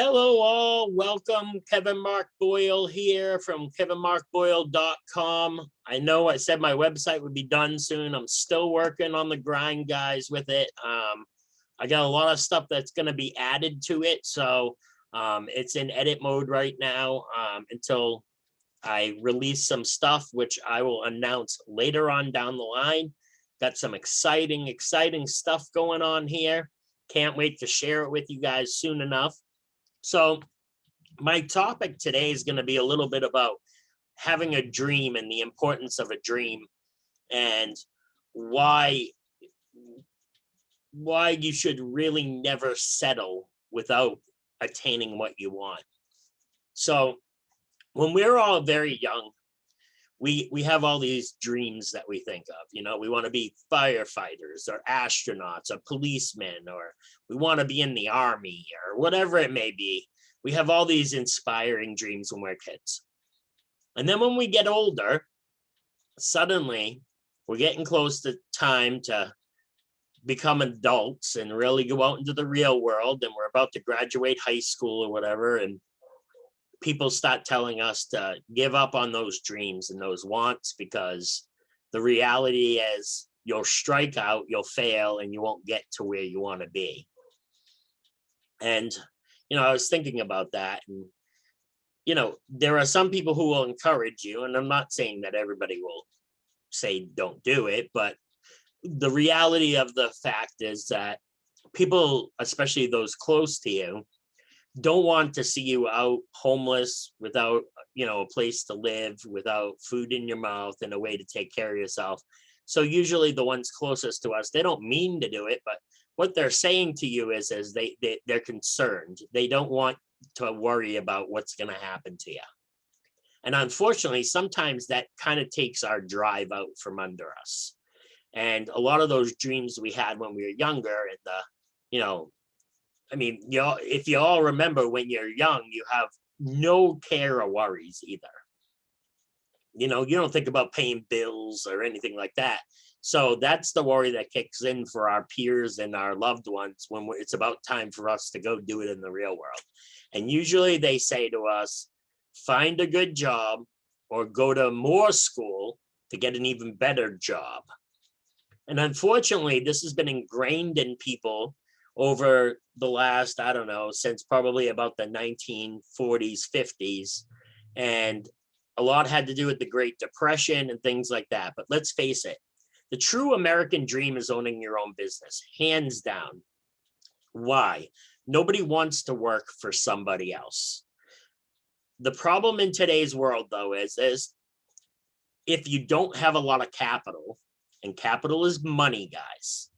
Hello, all. Welcome. Kevin Mark Boyle here from kevinmarkboyle.com. I know I said my website would be done soon. I'm still working on the grind, guys, with it. I got a lot of stuff that's going to be added to it. So it's in edit mode right now until I release some stuff, which I will announce later on down the line. Got some exciting stuff going on here. Can't wait to share it with you guys soon enough. So my topic today is going to be a little bit about having a dream and the importance of a dream and why you should really never settle without attaining what you want. So when we're all very young, we have all these dreams that we think of. You know, we want to be firefighters or astronauts or policemen, or we want to be in the army or whatever it may be. We have all these inspiring dreams when we're kids. And then when we get older, suddenly we're getting close to time to become adults and really go out into the real world. And we're about to graduate high school or whatever. And people start telling us to give up on those dreams and those wants, because the reality is you'll strike out, you'll fail, and you won't get to where you want to be. And, you know, I was thinking about that. And, you know, there are some people who will encourage you. And I'm not saying that everybody will say don't do it. But the reality of the fact is that people, especially those close to you, don't want to see you out homeless without, you know, a place to live, without food in your mouth and a way to take care of yourself. So usually the ones closest to us, they don't mean to do it, but what they're saying to you is they're concerned. They don't want to worry about what's going to happen to you. And unfortunately, sometimes that kind of takes our drive out from under us. And a lot of those dreams we had when we were younger, and you know, I mean, if you all remember, when you're young, you have no care or worries either. You know, you don't think about paying bills or anything like that. So that's the worry that kicks in for our peers and our loved ones when it's about time for us to go do it in the real world. And usually they say to us, find a good job or go to more school to get an even better job. And unfortunately, this has been ingrained in people over the last, I don't know, since probably about the 1940s, 50s. And a lot had to do with the Great Depression and things like that. But let's face it, the true American dream is owning your own business, hands down. Why? Nobody wants to work for somebody else. The problem in today's world, though, is if you don't have a lot of capital, and capital is money, guys.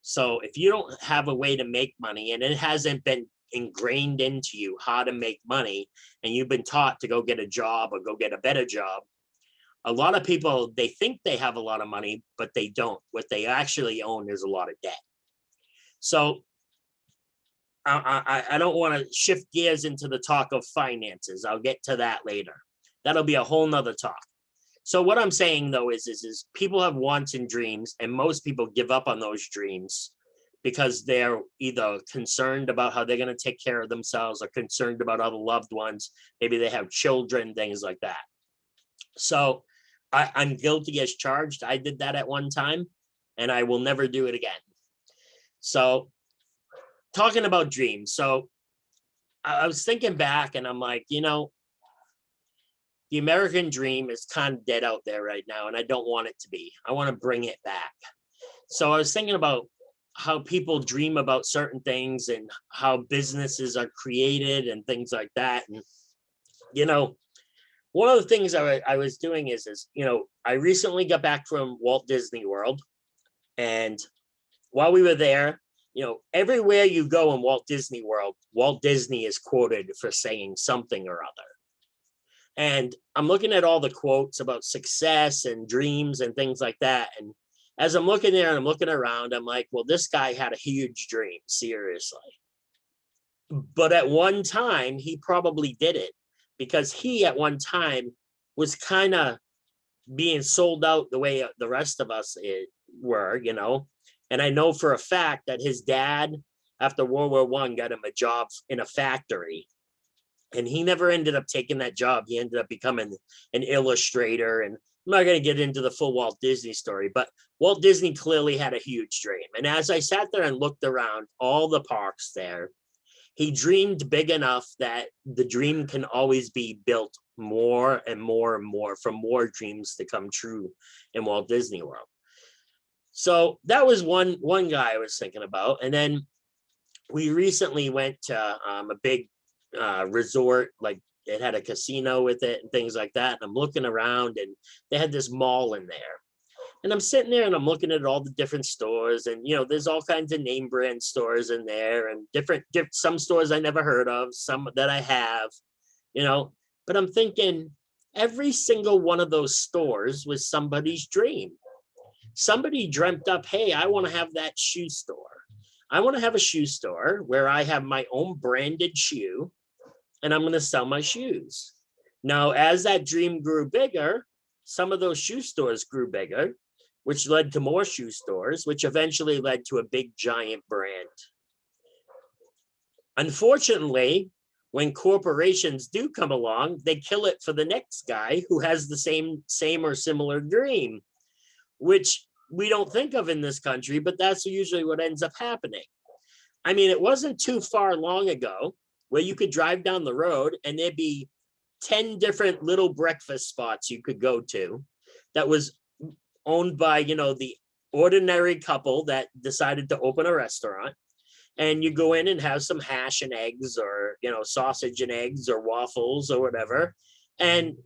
So if you don't have a way to make money, and it hasn't been ingrained into you how to make money, and you've been taught to go get a job or go get a better job, a lot of people, they think they have a lot of money, but they don't. What they actually own is a lot of debt. So I don't want to shift gears into the talk of finances. I'll get to that later. That'll be a whole nother talk. So what I'm saying, though, is people have wants and dreams, and most people give up on those dreams because they're either concerned about how they're going to take care of themselves or concerned about other loved ones. Maybe they have children, things like that. So I'm guilty as charged. I did that at one time, and I will never do it again. So talking about dreams. So I was thinking back, and I'm like, you know, the American dream is kind of dead out there right now, and I don't want it to be. I want to bring it back. So I was thinking about how people dream about certain things and how businesses are created and things like that. And, you know, one of the things I was doing is, you know, I recently got back from Walt Disney World. And while we were there, you know, everywhere you go in Walt Disney World, Walt Disney is quoted for saying something or other. And I'm looking at all the quotes about success and dreams and things like that. And as I'm looking there and I'm looking around, I'm like, well, this guy had a huge dream, seriously. But at one time, he probably did it because he at one time was kind of being sold out the way the rest of us were, you know. And I know for a fact that his dad after World War I, got him a job in a factory. And he never ended up taking that job. He ended up becoming an illustrator. And I'm not going to get into the full Walt Disney story, but Walt Disney clearly had a huge dream. And as I sat there and looked around all the parks there, he dreamed big enough that the dream can always be built more and more and more for more dreams to come true in Walt Disney World. So that was one guy I was thinking about. And then we recently went to a big resort, like it had a casino with it and things like that. And I'm looking around and they had this mall in there. And I'm sitting there and I'm looking at all the different stores, and there's all kinds of name brand stores in there, and different some stores I never heard of, some that I have, but I'm thinking every single one of those stores was somebody's dream. Somebody dreamt up, hey, I want to have that shoe store. I want to have a shoe store where I have my own branded shoe and I'm going to sell my shoes. Now, as that dream grew bigger, some of those shoe stores grew bigger, which led to more shoe stores, which eventually led to a big giant brand. Unfortunately, when corporations do come along, they kill it for the next guy who has the same or similar dream, which we don't think of in this country, but that's usually what ends up happening. I mean, it wasn't too far long ago where you could drive down the road and there'd be 10 different little breakfast spots you could go to that was owned by, the ordinary couple that decided to open a restaurant. And you go in and have some hash and eggs, or, sausage and eggs, or waffles or whatever. And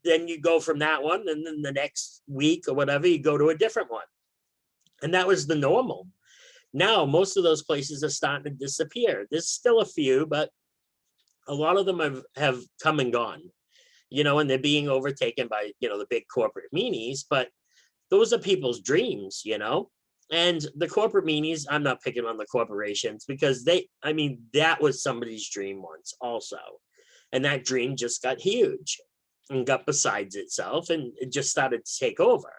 then you go from that one, and then the next week or whatever, you go to a different one. And that was the normal. Now, most of those places are starting to disappear. There's still a few, but a lot of them have come and gone, and they're being overtaken by, the big corporate meanies. But those are people's dreams, and the corporate meanies, I'm not picking on the corporations because that was somebody's dream once also. And that dream just got huge and got besides itself, and it just started to take over.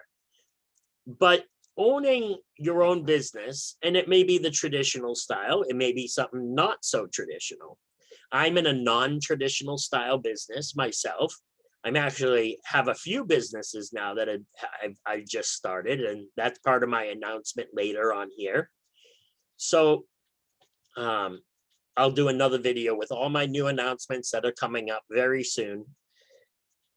But owning your own business, and it may be the traditional style, it may be something not so traditional. I'm in a non-traditional style business myself. I'm actually have a few businesses now that I've just started, and that's part of my announcement later on here. So I'll do another video with all my new announcements that are coming up very soon.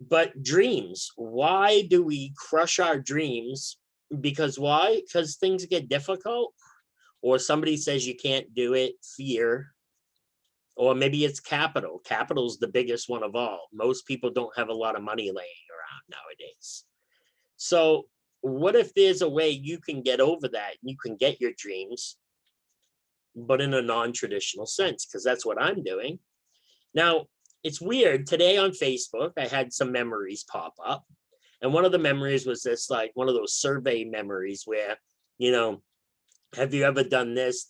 But dreams, why do we crush our dreams? Because why? Because things get difficult, or somebody says you can't do it, fear. Or maybe it's capital. Capital is the biggest one of all. Most people don't have a lot of money laying around nowadays. So what if there's a way you can get over that? You can get your dreams, but in a non-traditional sense, because that's what I'm doing. Now, it's weird. Today on Facebook, I had some memories pop up. And one of the memories was this, like one of those survey memories where, have you ever done this,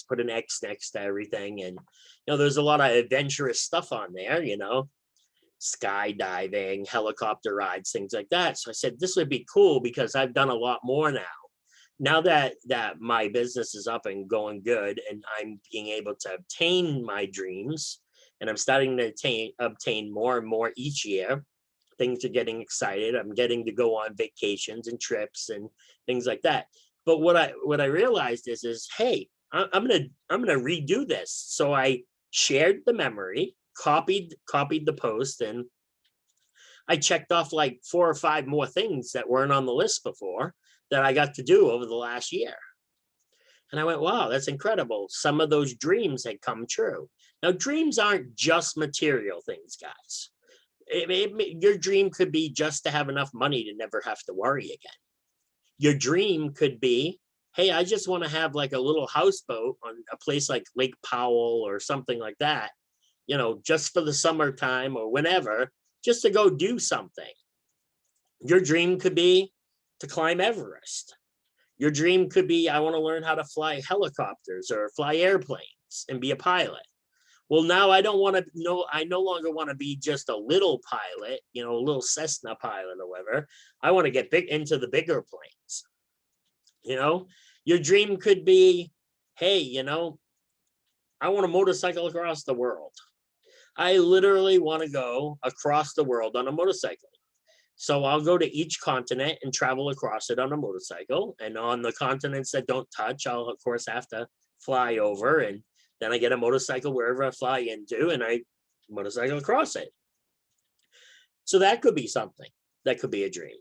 put an X next to everything. And, there's a lot of adventurous stuff on there, skydiving, helicopter rides, things like that. So I said, this would be cool because I've done a lot more now. Now that my business is up and going good, and I'm being able to obtain my dreams, and I'm starting to obtain more and more each year, things are getting excited. I'm getting to go on vacations and trips and things like that. But what I realized is, hey, I'm gonna redo this. So I shared the memory, copied the post, and I checked off like 4 or 5 more things that weren't on the list before that I got to do over the last year. And I went, wow, that's incredible. Some of those dreams had come true. Now, dreams aren't just material things, guys. Your dream could be just to have enough money to never have to worry again. Your dream could be, hey, I just want to have like a little houseboat on a place like Lake Powell or something like that, just for the summertime or whenever, just to go do something. Your dream could be to climb Everest. Your dream could be, I want to learn how to fly helicopters or fly airplanes and be a pilot. Well, now I don't want to know. I no longer want to be just a little pilot, a little Cessna pilot or whatever. I want to get big into the bigger planes. Your dream could be, hey, I want to motorcycle across the world. I literally want to go across the world on a motorcycle. So I'll go to each continent and travel across it on a motorcycle. And on the continents that don't touch, I'll of course have to fly over, and then I get a motorcycle wherever I fly into, and I motorcycle across it. So that could be something. That could be a dream.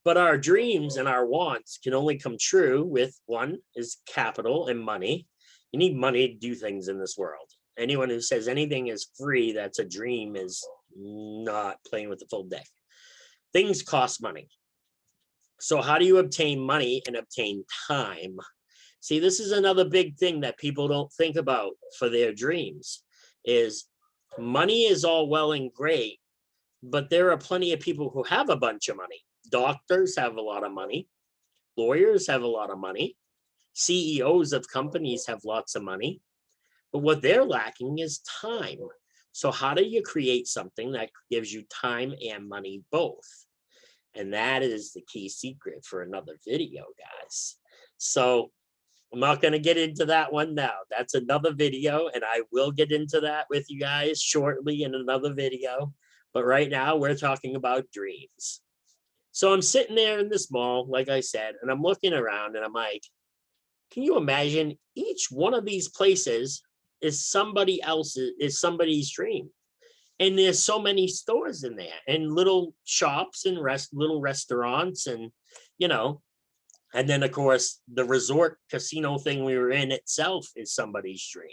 But our dreams and our wants can only come true with, one is capital and money. You need money to do things in this world. Anyone who says anything is free, that's a dream, is not playing with the full deck. Things cost money. So how do you obtain money and obtain time? See, this is another big thing that people don't think about for their dreams, is money is all well and great, but there are plenty of people who have a bunch of money. Doctors have a lot of money. Lawyers have a lot of money. CEOs of companies have lots of money. But what they're lacking is time. So how do you create something that gives you time and money both? And that is the key secret for another video, guys. So I'm not going to get into that one now. That's another video, and I will get into that with you guys shortly in another video. But right now, we're talking about dreams. So I'm sitting there in this mall, like I said, and I'm looking around, and I'm like, can you imagine each one of these places is somebody else's, is somebody's dream? And there's so many stores in there, and little shops and little restaurants, and you know, and then of course the resort casino thing we were in itself is somebody's dream.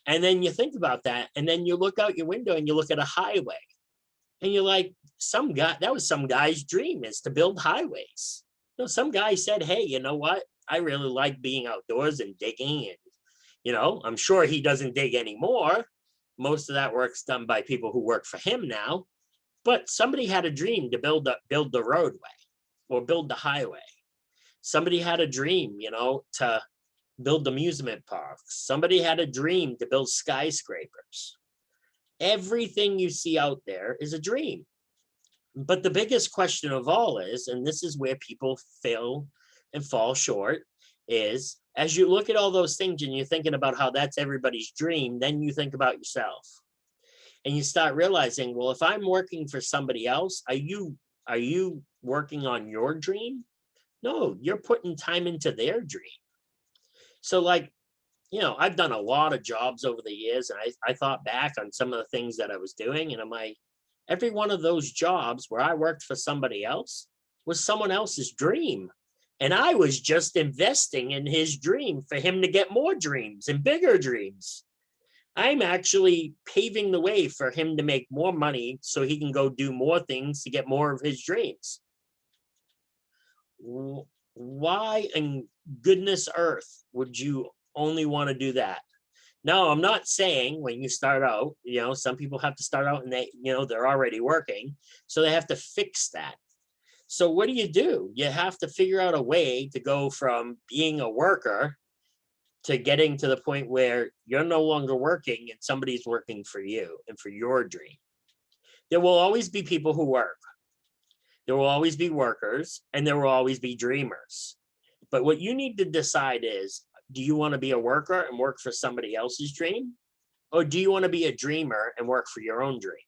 And then you think about that, and then you look out your window and you look at a highway, and you're like, some guy, that was some guy's dream, is to build highways. You know, some guy said, hey, you know what? I really like being outdoors and digging, and you know, I'm sure he doesn't dig anymore. Most of that work's done by people who work for him now. But somebody had a dream to build the roadway or build the highway. Somebody had a dream, you know, to build amusement parks. Somebody had a dream to build skyscrapers. Everything you see out there is a dream. But the biggest question of all is, and this is where people fail and fall short, is as you look at all those things and you're thinking about how that's everybody's dream, then you think about yourself. And you start realizing, well, if I'm working for somebody else, are you working on your dream? No, you're putting time into their dream. So like, you know, I've done a lot of jobs over the years, and I thought back on some of the things that I was doing, and I'm like, every one of those jobs where I worked for somebody else was someone else's dream. And I was just investing in his dream for him to get more dreams and bigger dreams. I'm actually paving the way for him to make more money so he can go do more things to get more of his dreams. Why in goodness earth would you only want to do that? Now, I'm not saying when you start out, you know, some people have to start out and they, you know, they're already working, so they have to fix that. So what do? You have to figure out a way to go from being a worker to getting to the point where you're no longer working and somebody's working for you and for your dream. There will always be people who work. There will always be workers, and there will always be dreamers. But what you need to decide is, do you want to be a worker and work for somebody else's dream? Or do you want to be a dreamer and work for your own dream?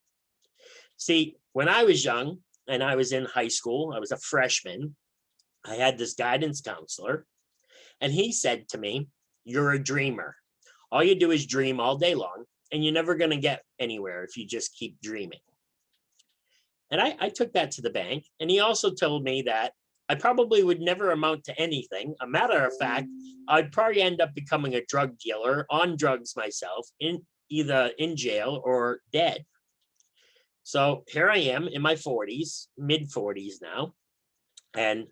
See, when I was young and I was in high school, I was a freshman, I had this guidance counselor, and he said to me, you're a dreamer. All you do is dream all day long, and you're never going to get anywhere if you just keep dreaming. And I took that to the bank. And he also told me that I probably would never amount to anything. A matter of fact, I'd probably end up becoming a drug dealer, on drugs myself, either in jail or dead. So here I am in my 40s, mid 40s now. And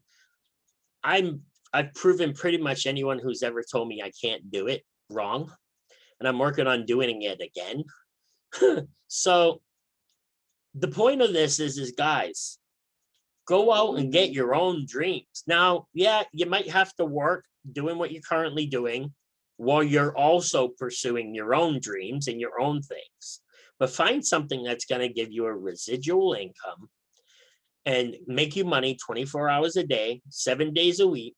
I've proven pretty much anyone who's ever told me I can't do it wrong. And I'm working on doing it again. So the point of this is guys, go out and get your own dreams. Now, yeah, you might have to work doing what you're currently doing while you're also pursuing your own dreams and your own things. But find something that's going to give you a residual income and make you money 24 hours a day, 7 days a week.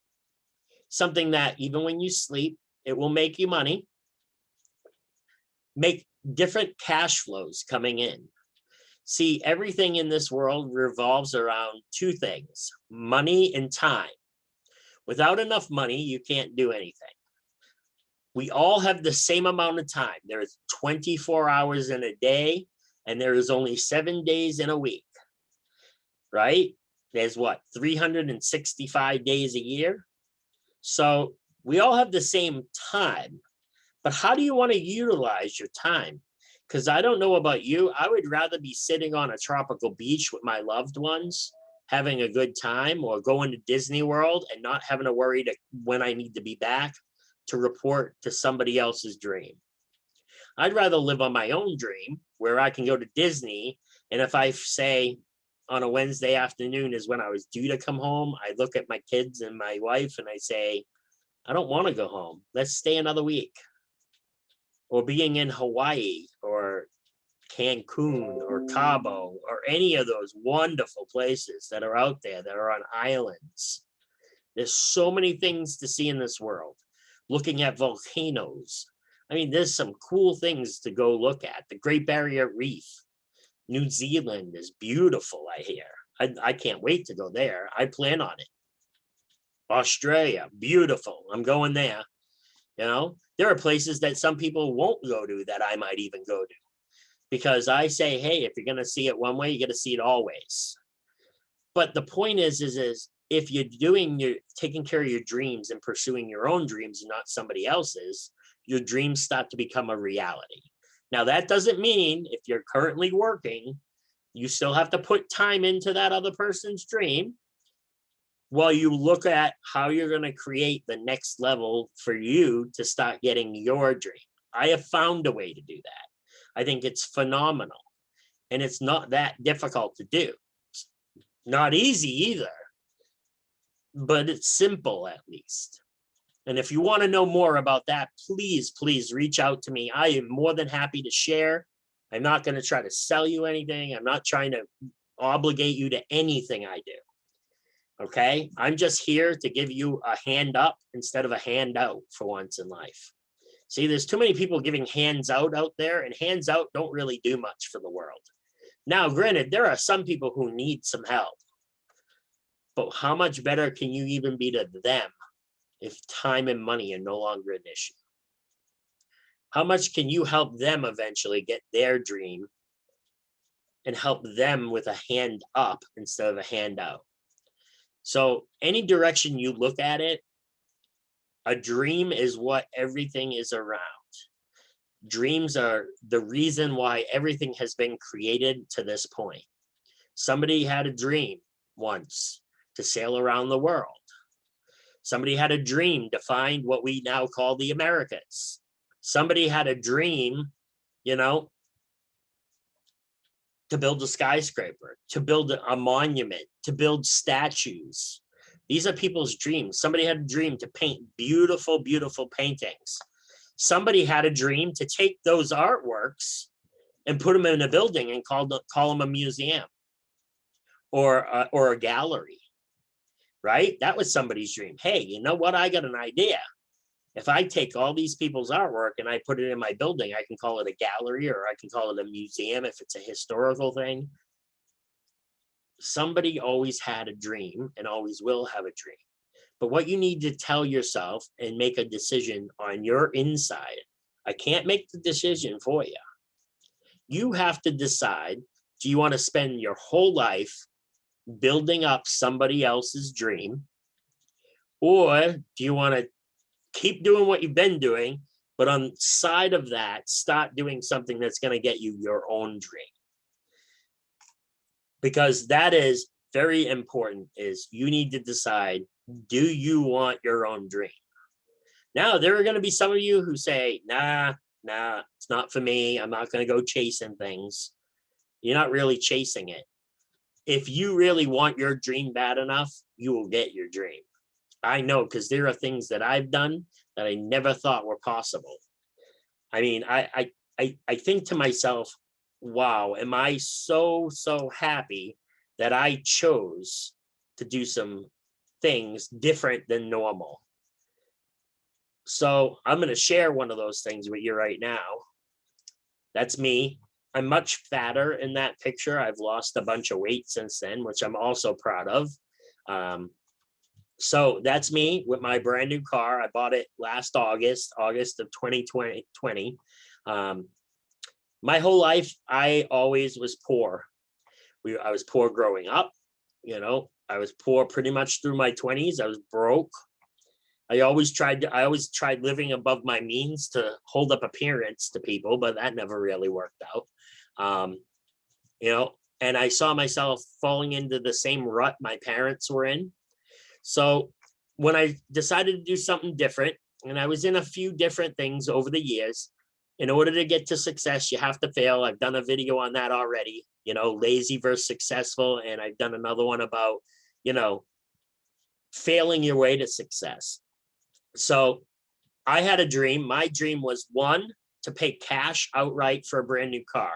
Something that even when you sleep, It will make you money, make different cash flows coming in. See, everything in this world revolves around two things: money and time. Without enough money, you can't do anything. We all have the same amount of time. There's 24 hours in a day, and there is only 7 days in a week, right? There's what, 365 days a year? So we all have the same time, but how do you want to utilize your time? Because I don't know about you, I would rather be sitting on a tropical beach with my loved ones, having a good time, or going to Disney World and not having to worry when I need to be back to report to somebody else's dream. I'd rather live on my own dream where I can go to Disney. And if I say on a Wednesday afternoon is when I was due to come home, I look at my kids and my wife and I say, I don't want to go home. Let's stay another week. Or being in Hawaii or Cancun or Cabo or any of those wonderful places that are out there that are on islands. There's so many things to see in this world. Looking at volcanoes. I mean, there's some cool things to go look at. The Great Barrier Reef. New Zealand is beautiful, I hear. I can't wait to go there. I plan on it. Australia, beautiful. I'm going there. You know, there are places that some people won't go to that I might even go to. Because I say, hey, if you're going to see it one way, you got to see it always. But the point is if you're taking care of your dreams and pursuing your own dreams and not somebody else's, your dreams start to become a reality. Now, that doesn't mean if you're currently working, you still have to put time into that other person's dream while you look at how you're going to create the next level for you to start getting your dream. I have found a way to do that. I think it's phenomenal. And it's not that difficult to do. It's not easy either, but it's simple at least. And if you want to know more about that, please reach out to me. I am more than happy to share. I'm not going to try to sell you anything. I'm not trying to obligate you to anything I do. Okay? I'm just here to give you a hand up instead of a handout for once in life. See, there's too many people giving hands out there, and hands out don't really do much for the world. Now, granted, there are some people who need some help, but how much better can you even be to them if time and money are no longer an issue? How much can you help them eventually get their dream and help them with a hand up instead of a handout? So any direction you look at it, a dream is what everything is around. Dreams are the reason why everything has been created to this point. Somebody had a dream once to sail around the world. Somebody had a dream to find what we now call the Americas. Somebody had a dream, to build a skyscraper, to build a monument, to build statues. These are people's dreams. Somebody had a dream to paint beautiful, beautiful paintings. Somebody had a dream to take those artworks and put them in a building and call them a museum or a gallery, right? That was somebody's dream. Hey, you know what? I got an idea. If I take all these people's artwork and I put it in my building, I can call it a gallery or I can call it a museum if it's a historical thing. Somebody always had a dream and always will have a dream. But what you need to tell yourself and make a decision on your inside, I can't make the decision for you. You have to decide, do you want to spend your whole life building up somebody else's dream? Or do you want to keep doing what you've been doing, but on the side of that, start doing something that's going to get you your own dream? Because that is very important, is you need to decide, do you want your own dream? Now, there are going to be some of you who say, nah, it's not for me. I'm not going to go chasing things. You're not really chasing it. If you really want your dream bad enough, you will get your dream. I know, because there are things that I've done that I never thought were possible. I mean, I think to myself, wow, am I so happy that I chose to do some things different than normal. So I'm going to share one of those things with you right now. That's me. I'm much fatter in that picture. I've lost a bunch of weight since then, which I'm also proud of. Um, so that's me with my brand new car. I bought it last August of 2020. My whole life, I always was poor. I was poor growing up. I was poor pretty much through my 20s. I was broke. I always tried living above my means to hold up appearance to people, but that never really worked out. Um, and I saw myself falling into the same rut my parents were in. So when I decided to do something different, and I was in a few different things over the years, in order to get to success, you have to fail. I've done a video on that already, lazy versus successful. And I've done another one about, failing your way to success. So I had a dream. My dream was, one, to pay cash outright for a brand new car.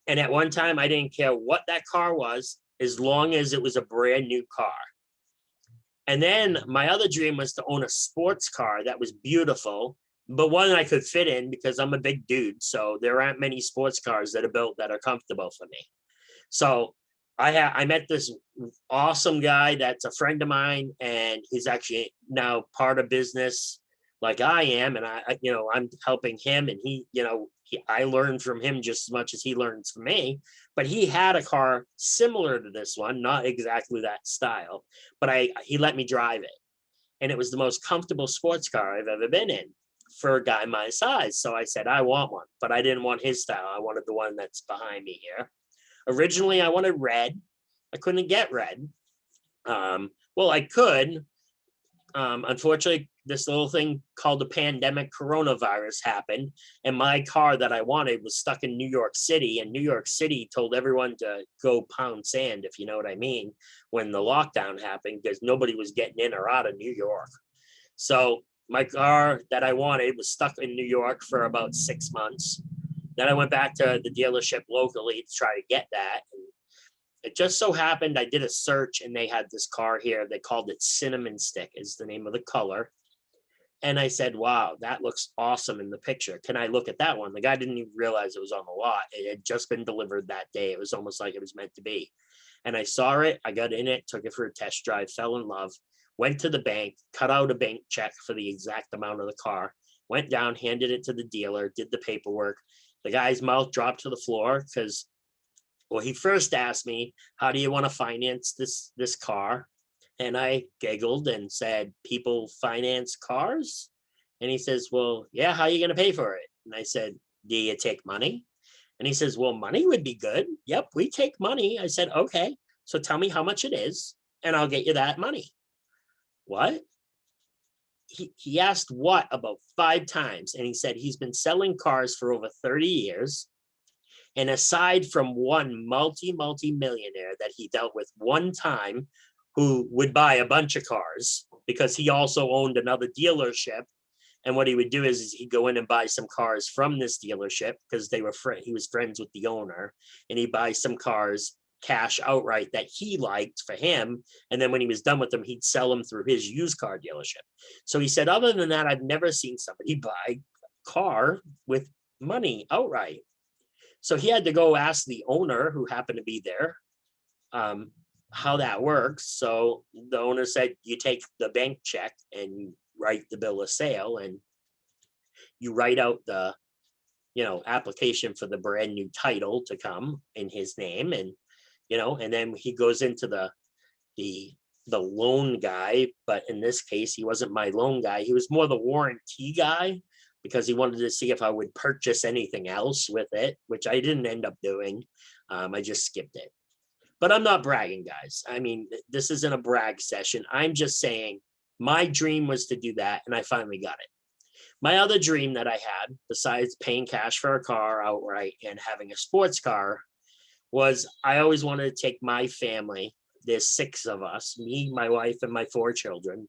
And at one time, I didn't care what that car was, as long as it was a brand new car. And then my other dream was to own a sports car that was beautiful, but one I could fit in, because I'm a big dude. So there aren't many sports cars that are built that are comfortable for me. So I met this awesome guy that's a friend of mine, and he's actually now part of business like I am. And I'm helping him, and I learned from him just as much as he learns from me. But he had a car similar to this one, not exactly that style, but he let me drive it. And it was the most comfortable sports car I've ever been in for a guy my size. So I said, I want one, but I didn't want his style. I wanted the one that's behind me here. Originally, I wanted red. I couldn't get red. Well, I could. Unfortunately, this little thing called the pandemic coronavirus happened, and my car that I wanted was stuck in New York City, and New York City told everyone to go pound sand, if you know what I mean, when the lockdown happened, because nobody was getting in or out of New York. So my car that I wanted was stuck in New York for about 6 months. Then I went back to the dealership locally to try to get that. And it just so happened I did a search, and they had this car here. They called it Cinnamon Stick is the name of the color. And I said, wow, that looks awesome in the picture. Can I look at that one? The guy didn't even realize it was on the lot. It had just been delivered that day. It was almost like it was meant to be. And I saw it. I got in it, took it for a test drive, fell in love, went to the bank, cut out a bank check for the exact amount of the car, went down, handed it to the dealer, did the paperwork. The guy's mouth dropped to the floor because, well, he first asked me, how do you want to finance this car? And I giggled and said, people finance cars? And he says, well, yeah, how are you going to pay for it? And I said, do you take money? And he says, well, money would be good. Yep, we take money. I said, okay, so tell me how much it is, and I'll get you that money. What? He asked what about 5 times, and he said he's been selling cars for over 30 years. And aside from one multi-millionaire that he dealt with one time, who would buy a bunch of cars because he also owned another dealership. And what he would do is he'd go in and buy some cars from this dealership because he was friends with the owner, and he'd buy some cars cash outright that he liked for him. And then when he was done with them, he'd sell them through his used car dealership. So he said, other than that, I've never seen somebody buy a car with money outright. So he had to go ask the owner, who happened to be there, how that works. So the owner said, you take the bank check and you write the bill of sale, and you write out the application for the brand new title to come in his name. And and then he goes into the loan guy. But in this case, he wasn't my loan guy. He was more the warranty guy, because he wanted to see if I would purchase anything else with it, which I didn't end up doing. I just skipped it. But I'm not bragging, guys. I mean, this isn't a brag session. I'm just saying my dream was to do that, and I finally got it. My other dream that I had, besides paying cash for a car outright and having a sports car, was I always wanted to take my family. There's 6 of us, me, my wife, and my 4 children.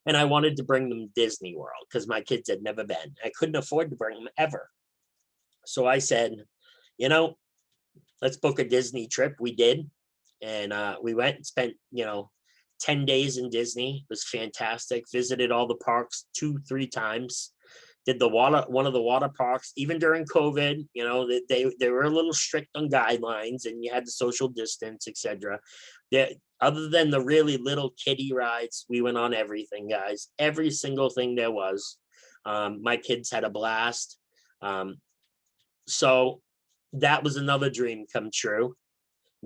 And I wanted to bring them Disney World because my kids had never been. I couldn't afford to bring them ever. So I said, let's book a Disney trip. We did. And we went and spent, 10 days in Disney. It was fantastic. Visited all the parks 2-3 times. Did one of the water parks, even during COVID, you know, they were a little strict on guidelines and you had the social distance, etc. Other than the really little kiddie rides, we went on everything, guys. Every single thing there was. My kids had a blast. So that was another dream come true.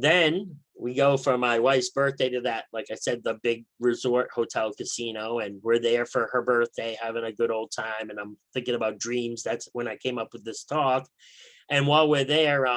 Then we go for my wife's birthday to that, like I said, the big resort hotel casino, and we're there for her birthday, having a good old time. And I'm thinking about dreams. That's when I came up with this talk. And while we're there,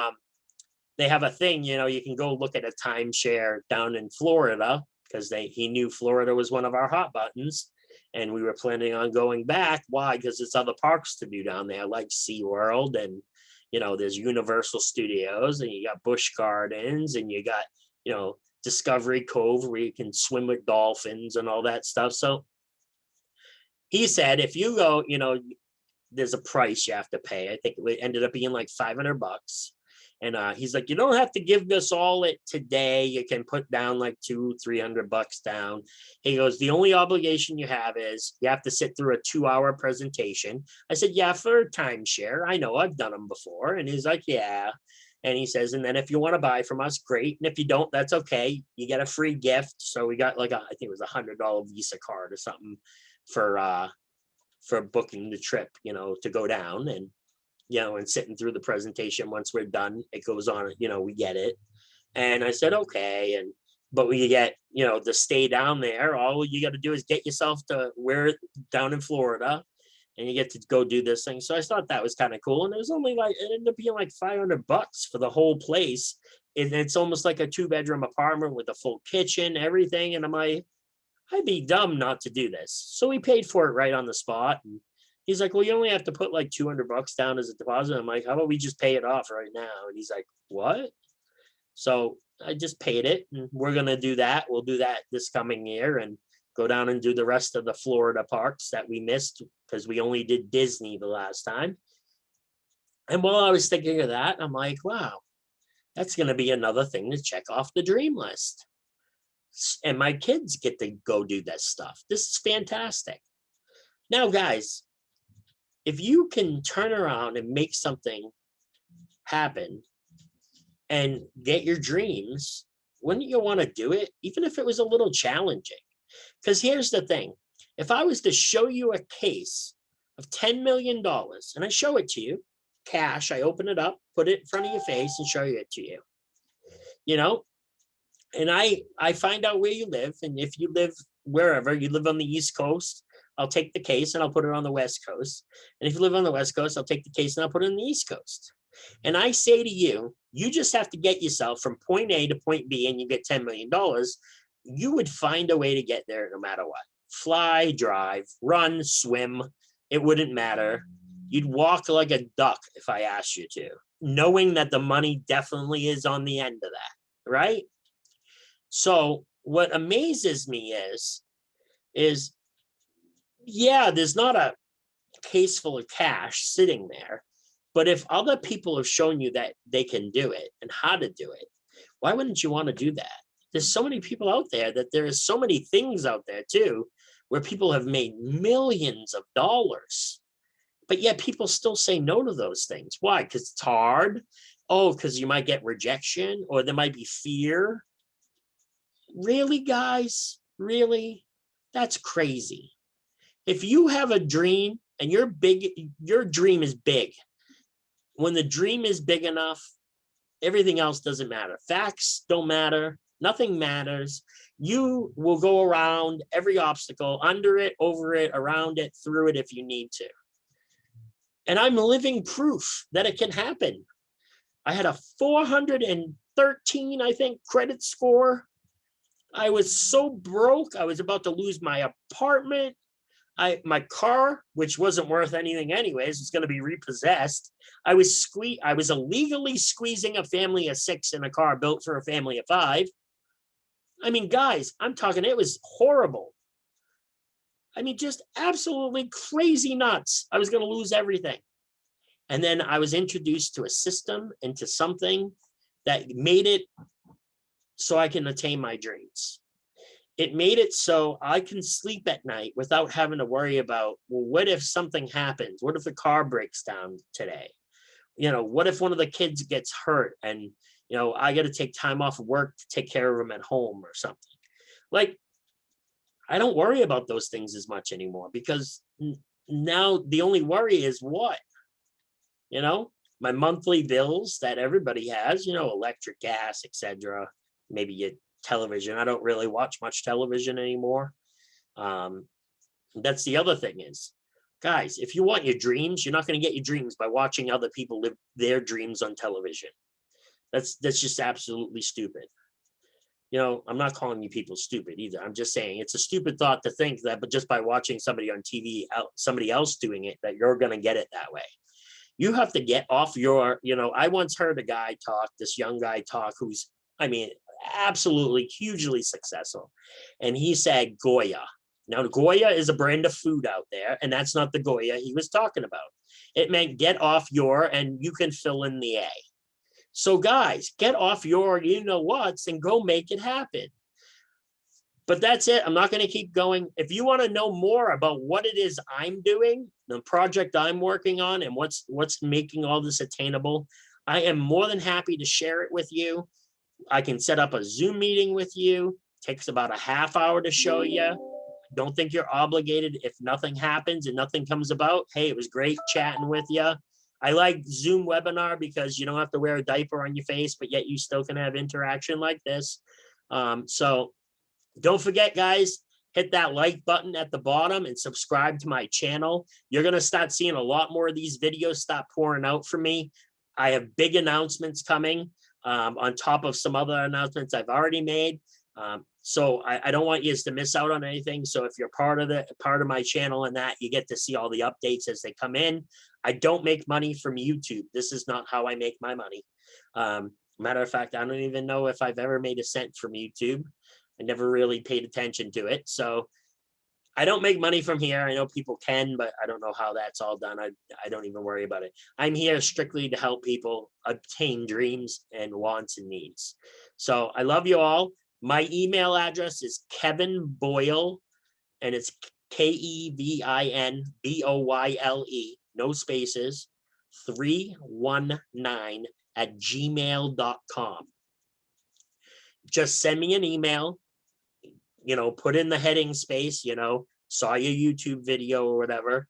they have a thing, you know, you can go look at a timeshare down in Florida, because he knew Florida was one of our hot buttons. And we were planning on going back. Why? Because there's other parks to do down there, like SeaWorld, and you know, there's Universal Studios, and you got Busch Gardens, and you got, you know, Discovery Cove where you can swim with dolphins and all that stuff. So he said, if you go, you know, there's a price you have to pay. I think it ended up being like $500. And he's like, you don't have to give this all it today. You can put down like $200-300 down. He goes, the only obligation you have is you have to sit through a 2-hour presentation. I said, yeah, for a timeshare. I know, I've done them before. And he's like, yeah. And he says, and then if you want to buy from us, great. And if you don't, that's okay. You get a free gift. So we got like I think it was $100 Visa card or something for booking the trip, you know, to go down. And you know, and sitting through the presentation. Once we're done, it goes on, you know, we get it. And I said, okay. But we get, you know, to stay down there, all you got to do is get yourself to where down in Florida, and you get to go do this thing. So I thought that was kind of cool. And it was only like, it ended up being like $500 for the whole place. It's almost like a 2-bedroom apartment with a full kitchen, everything. And I'm like, I'd be dumb not to do this. So we paid for it right on the spot. And he's like, well, you only have to put like $200 down as a deposit. I'm like, how about we just pay it off right now? And he's like, what? So I just paid it, and we're going to do that. We'll do that this coming year and go down and do the rest of the Florida parks that we missed because we only did Disney the last time. And while I was thinking of that, I'm like, wow, that's going to be another thing to check off the dream list. And my kids get to go do this stuff. This is fantastic. Now, guys, if you can turn around and make something happen and get your dreams, wouldn't you want to do it, even if it was a little challenging? Because here's the thing. If I was to show you a case of $10 million and I show it to you, cash, I open it up, put it in front of your face and show it to you, you know, and I find out where you live. And if you live wherever, you live on the East Coast, I'll take the case and I'll put it on the West Coast. And if you live on the West Coast, I'll take the case and I'll put it on the East Coast. And I say to you, you just have to get yourself from point A to point B and you get $10 million. You would find a way to get there no matter what. Fly, drive, run, swim. It wouldn't matter. You'd walk like a duck if I asked you to, knowing that the money definitely is on the end of that, right? So what amazes me is yeah, there's not a case full of cash sitting there, but if other people have shown you that they can do it and how to do it, why wouldn't you want to do that? There's so many people out there that there is so many things out there too, where people have made millions of dollars, but yet people still say no to those things. Why? Because it's hard. Oh, because you might get rejection, or there might be fear. Really, guys? Really? That's crazy. If you have a dream and your dream is big, when the dream is big enough, everything else doesn't matter. Facts don't matter. Nothing matters. You will go around every obstacle, under it, over it, around it, through it if you need to. And I'm living proof that it can happen. I had a 413, I think, credit score. I was so broke. I was about to lose my apartment. My car, which wasn't worth anything anyways, was going to be repossessed. I was illegally squeezing a family of 6 in a car built for a family of 5. I mean, guys, I'm talking, it was horrible. I mean, just absolutely crazy nuts. I was going to lose everything. And then I was introduced to a system, into something that made it so I can attain my dreams. it made it so I can sleep at night without having to worry about, well, what if something happens? What if the car breaks down today? What if one of the kids gets hurt and, I got to take time off of work to take care of them at home or something? Like, I don't worry about those things as much anymore because now the only worry is what? You know, my monthly bills that everybody has, electric, gas, etc. Maybe your television. I don't really watch much television anymore. Um, that's the other thing is, guys, if you want your dreams, you're not going to get your dreams by watching other people live their dreams on television. That's just absolutely stupid. I'm not calling you people stupid either. I'm just saying it's a stupid thought to think that, but just by watching somebody on TV, somebody else doing it, that you're going to get it that way. You have to get off your, I once heard a guy talk, this young guy talk, who's, I mean, absolutely hugely successful. And he said Goya. Now, Goya is a brand of food out there, and that's not the Goya he was talking about. It meant get off your, and you can fill in the A. So guys, get off your you-know-whats and go make it happen. But that's it. I'm not going to keep going. If you want to know more about what it is I'm doing, the project I'm working on, and what's making all this attainable, I am more than happy to share it with you. I can set up a Zoom meeting with you. It takes about a half hour to show you. Don't think you're obligated. If nothing happens and nothing comes about, hey, it was great chatting with you. I like Zoom webinar because you don't have to wear a diaper on your face, but yet you still can have interaction like this. So don't forget, guys, hit that like button at the bottom and subscribe to my channel. You're going to start seeing a lot more of these videos stop pouring out for me. I have big announcements coming on top of some other announcements I've already made. So I don't want you to miss out on anything. So if you're part of my channel and that, you get to see all the updates as they come in. I don't make money from YouTube. This is not how I make my money. Matter of fact, I don't even know if I've ever made a cent from YouTube. I never really paid attention to it. So I don't make money from here. I know people can, but I don't know how that's all done. I don't even worry about it. I'm here strictly to help people obtain dreams and wants and needs. So I love you all. My email address is Kevin Boyle, and it's KevinBoyle, no spaces, 319 at gmail.com. Just send me an email, put in the heading space, saw your YouTube video or whatever.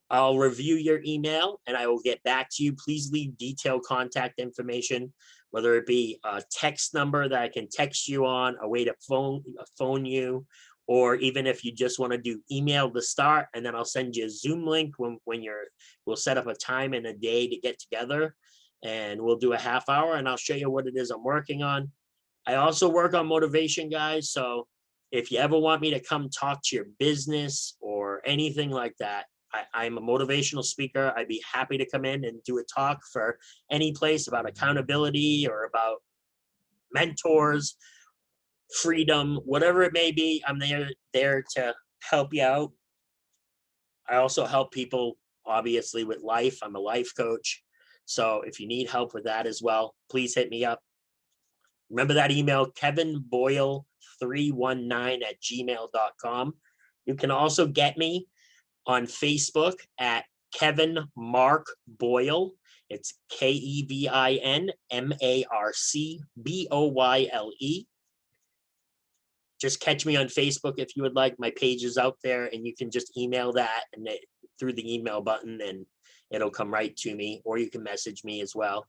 I'll review your email and I will get back to you. Please leave detailed contact information, whether it be a text number that I can text you on, a way to phone you, or even if you just want to do email to start, and then I'll send you a Zoom link when we'll set up a time and a day to get together, and we'll do a half hour and I'll show you what it is I'm working on. I also work on motivation, guys. So if you ever want me to come talk to your business or anything like that, I'm a motivational speaker. I'd be happy to come in and do a talk for any place about accountability or about mentors, freedom, whatever it may be. I'm there to help you out. I also help people, obviously, with life. I'm a life coach. So if you need help with that as well, please hit me up. Remember that email, kevinboyle319 at gmail.com. You can also get me on Facebook at Kevin Mark Boyle. It's KevinMarcBoyle. Just catch me on Facebook if you would like. My page is out there, and you can just email that and through the email button, and it'll come right to me, or you can message me as well.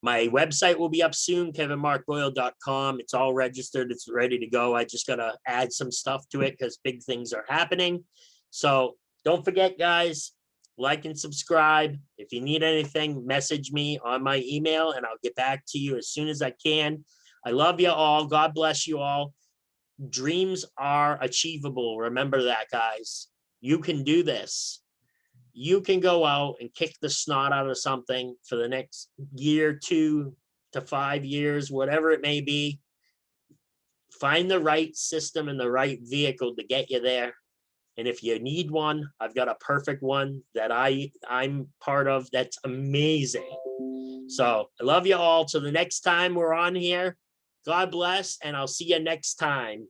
My website will be up soon, kevinmarkboyle.com. It's all registered. It's ready to go. I just got to add some stuff to it because big things are happening. So don't forget, guys, like and subscribe. If you need anything, message me on my email, and I'll get back to you as soon as I can. I love you all. God bless you all. Dreams are achievable. Remember that, guys. You can do this. You can go out and kick the snot out of something for the next year, 2 to 5 years, whatever it may be. Find the right system and the right vehicle to get you there. And if you need one, I've got a perfect one that I'm part of. That's amazing. So I love you all. Till the next time we're on here, God bless, and I'll see you next time.